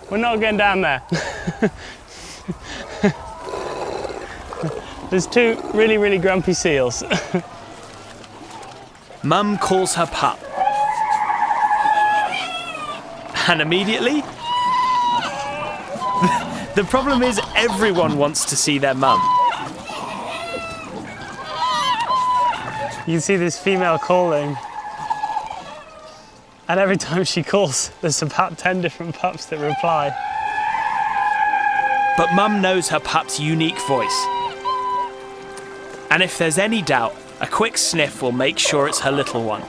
We're not getting down there. There's two really, really grumpy seals. Mum calls her pup. And immediately... The problem is everyone wants to see their mum. You can see this female calling. And every time she calls, there's about 10 different pups that reply. But Mum knows her pup's unique voice. And if there's any doubt, a quick sniff will make sure it's her little one.